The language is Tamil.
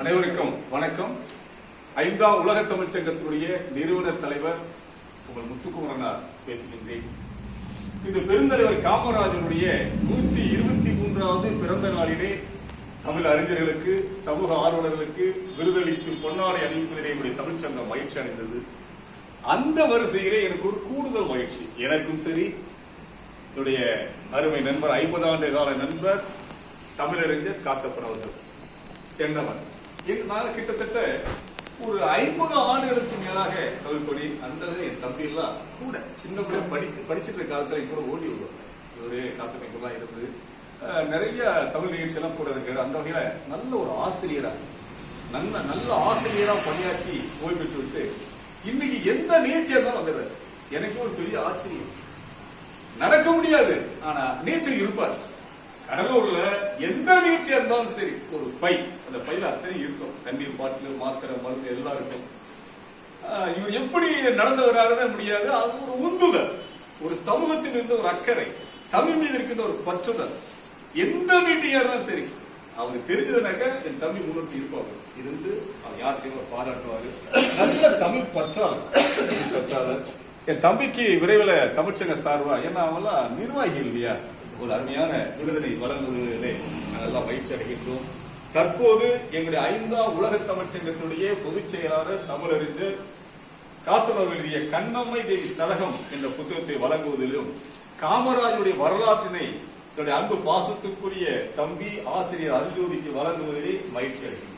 அனைவருக்கும் வணக்கம். 5ஆம் உலக தமிழ்ச் சங்கத்தினுடைய நிறுவன தலைவர் உங்கள் முத்துக்குமரனார் பேசுகின்றேன். இந்த பெருந்தலைவர் காமராஜருடைய 123வது பிறந்த நாளிலே தமிழ் அறிஞர்களுக்கு, சமூக ஆர்வலர்களுக்கு விருதளித்து பொன்னாடை அணிவிப்பதிலே என்னுடைய தமிழ்ச்சங்கம் மகிழ்ச்சி அடைந்தது. அந்த வரிசையிலே எனக்கு ஒரு கூடுதல் மகிழ்ச்சி. எனக்கும் சரி, என்னுடைய அருமை நண்பர், 50 ஆண்டு கால நண்பர் தமிழறிஞர் காத்தப்பன் அவர்கள் தென்னவன், நான் கிட்டத்தட்ட ஒரு 50 ஆண்டுகளுக்கு மேலாக தமிழ் பணி. அந்த என் தம்பி எல்லாம் கூட சின்ன பிள்ளை படிச்சிருக்க காலத்துல கூட ஓடி வருவாங்க. இவரு காத்தப்பன் இருந்து நிறைய தமிழ் நிகழ்ச்சி எல்லாம் கூட இருக்காரு. அந்த வகையில நல்ல ஒரு ஆசிரியரா, நல்ல ஆசிரியரா பணியாற்றி ஓய்வு பெற்று விட்டு இன்னைக்கு எந்த நிகழ்ச்சியா இருந்தாலும் வந்துடுறாரு. எனக்கு ஒரு பெரிய ஆச்சரியம். நடக்க முடியாது, ஆனா நீச்சல் இருப்பார். கடலூர்ல எந்த நிகழ்ச்சியா இருந்தாலும் சரி, ஒரு பை, அந்த பையில அத்தனை இருக்கும். தண்ணீர் பாட்டில், மாத்திரை, மருந்து எல்லாம் இருக்கும். இவர் எப்படி நடந்து வராருன்னு முடியாது. அது ஒரு உந்துதல், ஒரு சமூகத்தில் இருந்த ஒரு அக்கறை, தமிழ் மீது இருக்கின்ற ஒரு பற்றுதல். எந்த மீட்டிங்கா இருந்தாலும் சரி, அவருக்கு தெரிஞ்சதுனாக்க என் தம்பி முன்னோசி இருப்பாங்க. இருந்து அவர் யாசியமா பாராட்டுவாரு. நல்ல தமிழ் பற்றாளர். என் தம்பிக்கு விரைவில் தமிழ்ச்சங்க சார்பா, ஏன்னா அவெல்லாம் நிர்வாகி இல்லையா, ஒரு அருமையான விருதினை வழங்குவதிலே நாங்கள் பயிற்சி அடைகின்றோம். தற்போது எங்களுடைய 5ஆம் உலக தமிழ்ச் சங்கத்தினுடைய பொதுச் செயலாளர் தமிழறிஞர் காத்தவர்கள் எழுதிய கண்ணம்மை தேவி சதகம் என்ற புத்தகத்தை வழங்குவதிலும், காமராஜருடைய வரலாற்றினை என்னுடைய அன்பு பாசத்துக்குரிய தம்பி ஆசிரியர் அருஜோதிக்கு வழங்குவதிலே மகிழ்ச்சி அடைகின்றோம்.